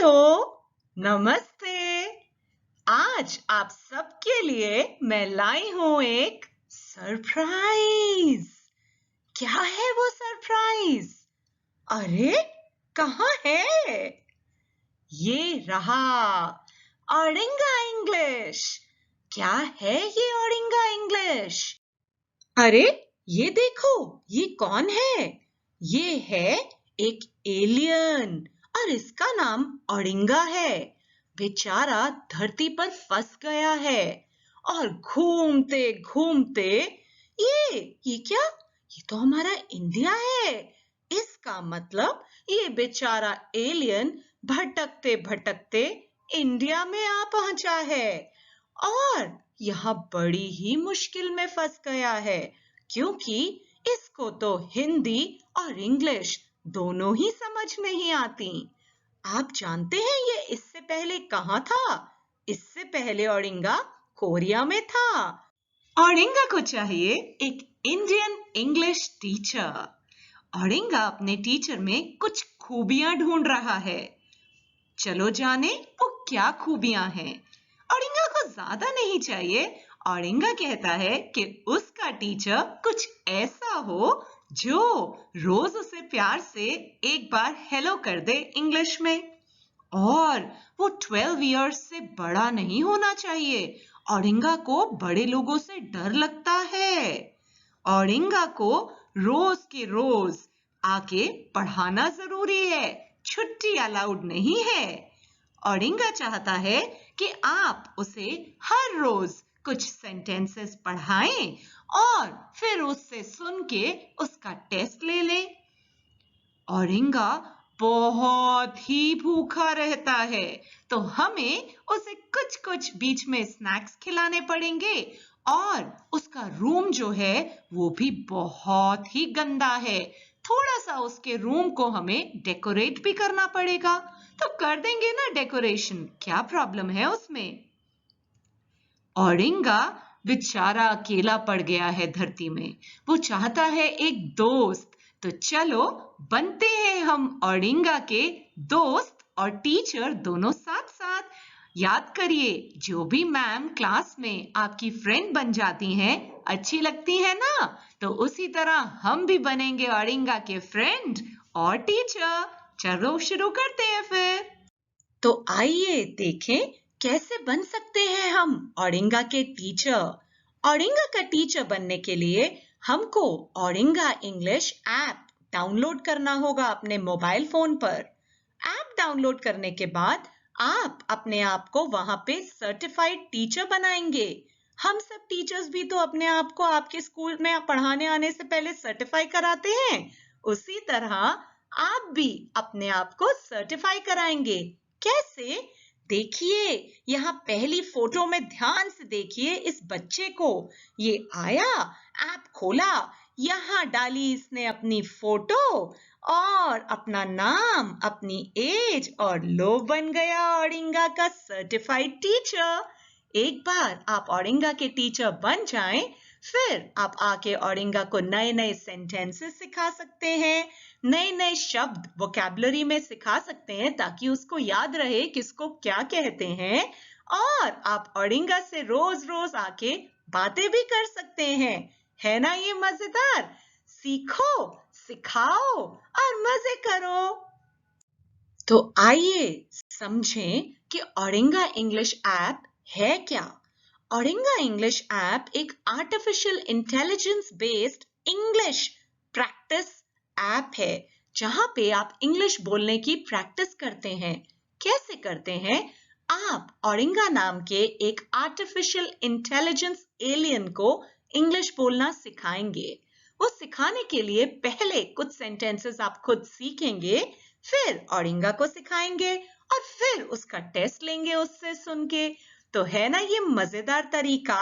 Hello, नमस्ते। आज आप सबके लिए मैं लाई हूँ एक सरप्राइज। क्या है वो सरप्राइज? अरे, कहाँ है? ये रहा, औडिंगा इंग्लिश। क्या है ये औडिंगा इंग्लिश? अरे, ये देखो, ये कौन है? ये है एक एलियन और इसका नाम औडिंगा है। बेचारा धरती पर फंस गया है और घूमते घूमते ये क्या? ये तो हमारा इंडिया है। इसका मतलब ये बेचारा एलियन भटकते भटकते इंडिया में आ पहुंचा है और यहाँ बड़ी ही मुश्किल में फंस गया है क्योंकि इसको तो हिंदी और इंग्लिश दोनों ही समझ नहीं आती। आप जानते हैं ये इससे पहले कहाँ था? इससे पहले औडिंगा कोरिया में था। औडिंगा को चाहिए एक इंडियन इंग्लिश टीचर। औडिंगा अपने टीचर में कुछ खूबियां ढूंढ रहा है। चलो जाने वो क्या खूबियां हैं। औडिंगा को ज्यादा नहीं चाहिए। औडिंगा कहता है कि उसका टीचर कुछ ऐसा हो जो रोज उसे प्यार से एक बार हेलो कर दे इंग्लिश में। और वो 12 इयर्स से बड़ा नहीं होना चाहिए। औडिंगा को बड़े लोगों से डर लगता है। औडिंगा को रोज के रोज आके पढ़ाना जरूरी है। छुट्टी अलाउड नहीं है। औडिंगा चाहता है कि आप उसे हर रोज कुछ सेंटेंसेस पढ़ाएं और फिर उससे सुन के उसका टेस्ट ले लें। औडिंगा बहुत ही भूखा रहता है, तो हमें उसे कुछ कुछ बीच में स्नैक्स खिलाने पड़ेंगे और उसका रूम जो है वो भी बहुत ही गंदा है। थोड़ा सा उसके रूम को हमें डेकोरेट भी करना पड़ेगा। तो कर देंगे ना डेकोरेशन, क्या प्रॉब्लम है उसमें? औडिंगा बेचारा अकेला पड़ गया है धरती में। वो चाहता है एक दोस्त। तो चलो बनते हैं हम औडिंगा के दोस्त और टीचर दोनों साथ साथ। याद करिए, जो भी मैम क्लास में आपकी फ्रेंड बन जाती हैं, अच्छी लगती है ना? तो उसी तरह हम भी बनेंगे औडिंगा के फ्रेंड और टीचर। चलो शुरू करते हैं फिर। तो आइए देखें कैसे बन सकते हैं हम औडिंगा के टीचर। औडिंगा का टीचर बनने के लिए हमको औडिंगा इंग्लिश ऐप डाउनलोड करना होगा अपने मोबाइल फोन पर। ऐप डाउनलोड करने के बाद आप अपने आप को वहां पे सर्टिफाइड टीचर बनाएंगे। हम सब टीचर्स भी तो अपने आप को आपके स्कूल में पढ़ाने आने से पहले सर्टिफाई कराते हैं। उसी तरह आप भी अपने आप को सर्टिफाई कराएंगे। कैसे? देखिए, यहाँ पहली फोटो में ध्यान से देखिए इस बच्चे को। ये आया, ऐप खोला, यहाँ डाली इसने अपनी फोटो और अपना नाम, अपनी एज और लो बन गया औडिंगा का सर्टिफाइड टीचर। एक बार आप औडिंगा के टीचर बन जाएं, फिर आप आके औडिंगा को नए नए सेंटेंसेस सिखा सकते हैं, नए नए शब्द वोकैबुलरी में सिखा सकते हैं ताकि उसको याद रहे किसको क्या कहते हैं। और आप औडिंगा से रोज रोज आके बातें भी कर सकते हैं। है ना ये मजेदार? सीखो, सिखाओ और मजे करो। तो आइए समझें कि औडिंगा इंग्लिश ऐप है क्या। औडिंगा इंग्लिश ऐप एक artificial intelligence based English practice app है जहां पे आप इंग्लिश बोलने की प्रैक्टिस करते हैं। कैसे करते हैं? आप औडिंगा नाम के एक आर्टिफिशियल इंटेलिजेंस एलियन को इंग्लिश बोलना सिखाएंगे। वो सिखाने के लिए पहले कुछ सेंटेंसेस आप खुद सीखेंगे, फिर औडिंगा को सिखाएंगे और फिर उसका टेस्ट लेंगे उससे सुन के। तो है ना ये मजेदार तरीका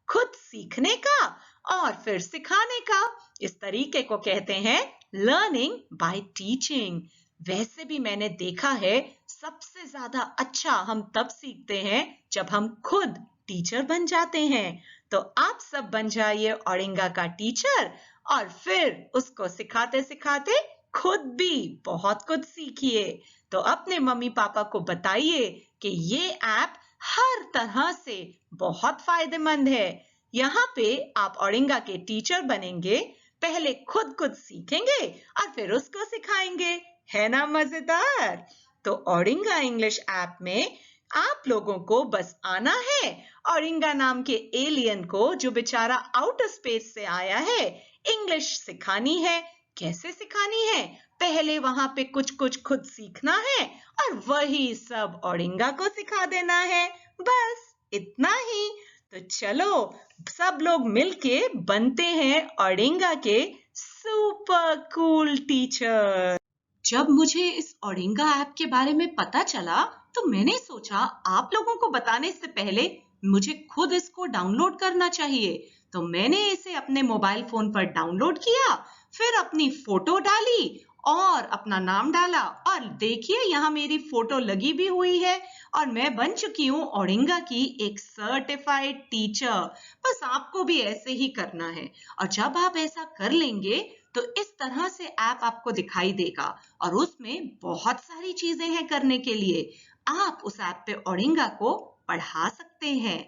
खुद सीखने का और फिर सिखाने का। इस तरीके को कहते हैं लर्निंग बाय टीचिंग। वैसे भी मैंने देखा है सबसे ज्यादा अच्छा हम तब सीखते हैं जब हम खुद टीचर बन जाते हैं। तो आप सब बन जाइए औडिंगा का टीचर और फिर उसको सिखाते सिखाते खुद भी बहुत कुछ सीखिए। तो अपने मम्मी पापा को बताइए कि ये ऐप हर तरह से बहुत फायदेमंद है। यहाँ पे आप ओडिंगा के टीचर बनेंगे, पहले खुद सीखेंगे और फिर उसको सिखाएंगे। है ना मजेदार? तो ओडिंगा इंग्लिश ऐप में आप लोगों को बस आना है। ओडिंगा नाम के एलियन को, जो बेचारा आउटर स्पेस से आया है, इंग्लिश सिखानी है। कैसे सिखानी है? पहले वहां पे कुछ खुद सीखना है और वही सब ओडिंगा को सिखा देना है। बस इतना ही। तो चलो सब लोग मिलके बनते हैं ओडिंगा के सुपर कूल टीचर। जब मुझे इस ओडिंगा ऐप के बारे में पता चला तो मैंने सोचा आप लोगों को बताने से पहले मुझे खुद इसको डाउनलोड करना चाहिए। तो मैंने इसे अपने मोबाइल फोन पर डाउनलोड किया, फिर अपनी फोटो डाली और अपना नाम डाला और देखिए यहाँ मेरी फोटो लगी भी हुई है और मैं बन चुकी हूँ ओडिंगा की एक सर्टिफाइड टीचर। बस आपको भी ऐसे ही करना है और जब आप ऐसा कर लेंगे तो इस तरह से ऐप आपको दिखाई देगा और उसमें बहुत सारी चीजें हैं करने के लिए। आप उस ऐप पे ओडिंगा को पढ़ा सकते हैं।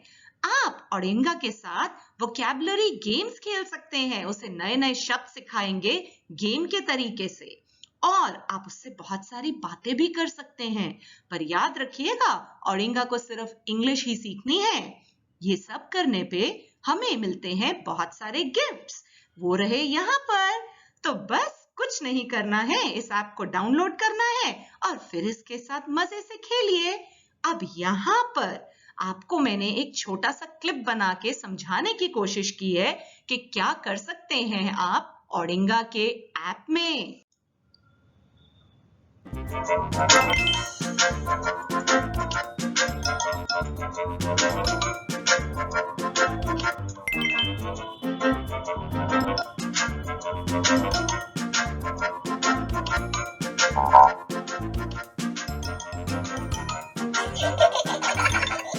आप ओडिंगा के साथ वोकैबुलरी गेम्स खेल सकते हैं, उसे नए नए शब्द सिखाएंगे गेम के तरीके से और आप उससे बहुत सारी बातें भी कर सकते हैं। पर याद रखिएगा ओडिंगा को सिर्फ इंग्लिश ही सीखनी है। ये सब करने पे हमें मिलते हैं बहुत सारे गिफ्ट्स, वो रहे यहाँ पर। तो बस कुछ नहीं करना है, इस ऐप को डाउनलोड करना है और फिर इसके साथ मजे से खेलिए। अब यहाँ पर आपको मैंने एक छोटा सा क्लिप बना के समझाने की कोशिश की है कि क्या कर सकते हैं आप ओडिंगा के ऐप में।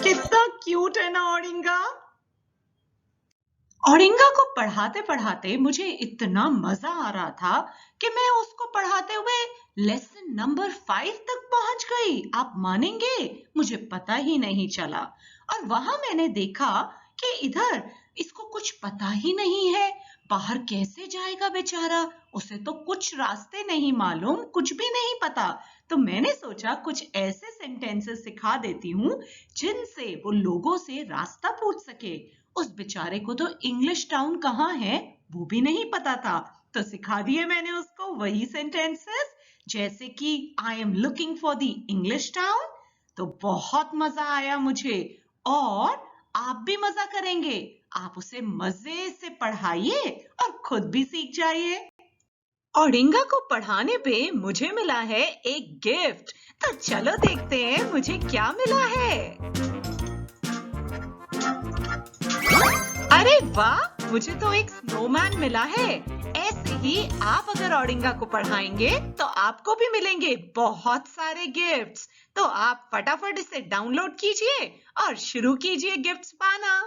कितना क्यूट है ना ओडिंगा। ओडिंगा को पढ़ाते पढ़ाते मुझे इतना मजा आ रहा था कि मैं उसको पढ़ाते हुए लेसन नंबर 5 तक पहुंच गई। आप मानेंगे मुझे पता ही नहीं चला और वहां मैंने देखा कि इधर इसको कुछ पता ही नहीं है, बाहर कैसे जाएगा बेचारा, उसे तो कुछ रास्ते नहीं मालूम, कुछ भी नहीं पता। तो मैंने सोचा कुछ ऐसे सेंटेंसेस सिखा देती हूँ जिनसे वो लोगों से रास्ता पूछ सके। उस बेचारे को तो इंग्लिश टाउन कहाँ है वो भी नहीं पता था, तो सिखा दिए मैंने उसको वही सेंटेंसेस, जैसे कि I am looking for the English town. तो बहुत मजा आया मुझे और आप भी मजा करेंगे। आप उसे मजे से पढ़ाइए और खुद भी सीख जाइए। ओडिंगा को पढ़ाने पे मुझे मिला है एक गिफ्ट, तो चलो देखते हैं मुझे क्या मिला है। अरे वाह, मुझे तो एक स्नोमैन मिला है। ऐसे ही आप अगर ओडिंगा को पढ़ाएंगे तो आपको भी मिलेंगे बहुत सारे गिफ्ट्स। तो आप फटाफट इसे डाउनलोड कीजिए और शुरू कीजिए गिफ्ट्स पाना।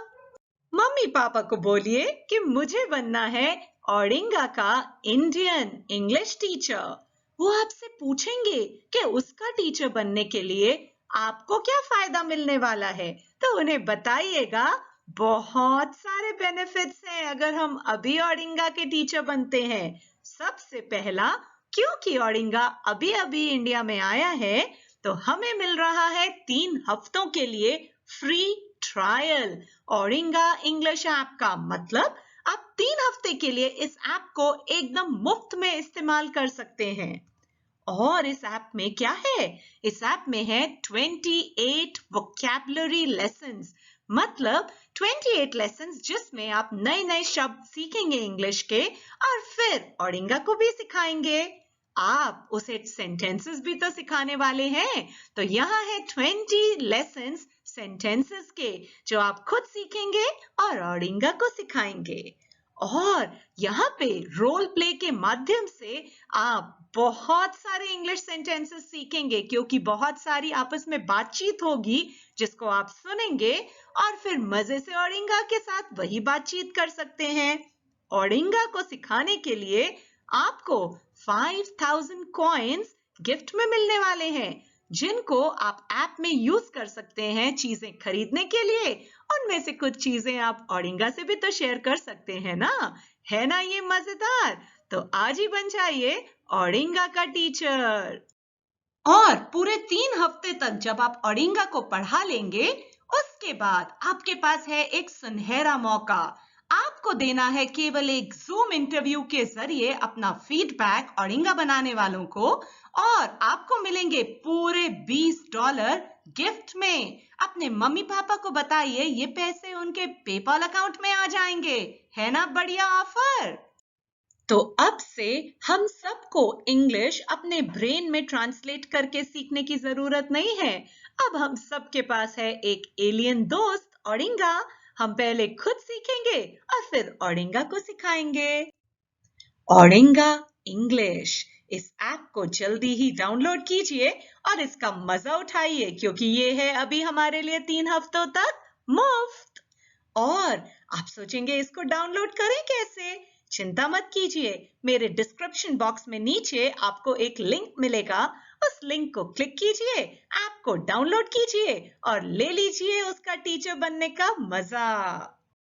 मम्मी पापा को बोलिए कि मुझे बनना है ओडिंगा का इंडियन इंग्लिश टीचर। वो आपसे पूछेंगे कि उसका टीचर बनने के लिए आपको क्या फायदा मिलने वाला है, तो उन्हें बताइएगा बहुत सारे बेनिफिट्स हैं अगर हम अभी ओडिंगा के टीचर बनते हैं। सबसे पहला, क्योंकि ओडिंगा अभी अभी इंडिया में आया है तो हमें मिल रहा है 3 हफ्तों के लिए free trial Odinga English app का। मतलब आप 3 हफ्ते के लिए इस ऐप को एकदम मुफ्त में इस्तेमाल कर सकते हैं। और इस ऐप में क्या है? इस ऐप में है 28 वोकैबुलरी लेसन्स, मतलब 28 लेसन्स जिसमें आप नए नए शब्द सीखेंगे इंग्लिश के और फिर ओडिंगा को भी सिखाएंगे। आप उसे सेंटेंसेस भी तो सिखाने वाले हैं, तो यहाँ है 20 लेसन्स सेंटेंसेस के जो आप खुद सीखेंगे और ओडिंगा को सिखाएंगे। और यहाँ पे रोल प्ले के माध्यम से आप बहुत सारे इंग्लिश सेंटेंसेस सीखेंगे, क्योंकि बहुत सारी आपस में बातचीत होगी जिसको आप सुनेंगे और फिर मजे से ओडिंगा के साथ वही बातचीत कर सकते हैं। ओडिंगा को सिखाने के लिए आपको 5000 कॉइन्स गिफ्ट में मिलने वाले हैं, जिनको आप ऐप में यूज कर सकते हैं चीजें खरीदने के लिए। उनमें से कुछ चीजें आप औडिंगा से भी तो शेयर कर सकते हैं ना। है ना ये मजेदार? तो आज ही बन जाइए औडिंगा का टीचर। और पूरे 3 हफ्ते तक जब आप औडिंगा को पढ़ा लेंगे, उसके बाद आपके पास है एक सुनहरा मौका। आपको देना है केवल एक जूम इंटरव्यू के जरिए अपना फीडबैक औडिंगा बनाने वालों को, और आपको मिलेंगे पूरे $20 गिफ्ट में। अपने मम्मी पापा को बताइए, ये पैसे उनके पेपैल अकाउंट में आ जाएंगे। है ना बढ़िया ऑफर? तो अब से हम सबको इंग्लिश अपने ब्रेन में ट्रांसलेट करके सीखने की जरूरत नहीं है। अब हम सबके पास है एक एलियन दोस्त औडिंगा। हम पहले खुद सीखेंगे और फिर औडिंगा को सिखाएंगे। औडिंगा इंग्लिश, इस ऐप को जल्दी ही डाउनलोड कीजिए और इसका मजा उठाइए, क्योंकि ये है अभी हमारे लिए 3 हफ्तों तक मुफ्त। और आप सोचेंगे इसको डाउनलोड करें कैसे? चिंता मत कीजिए, मेरे डिस्क्रिप्शन बॉक्स में नीचे आपको एक लिंक मिलेगा। उस लिंक को क्लिक कीजिए, ऐप को डाउनलोड कीजिए और ले लीजिए उसका टीचर बनने का मजा।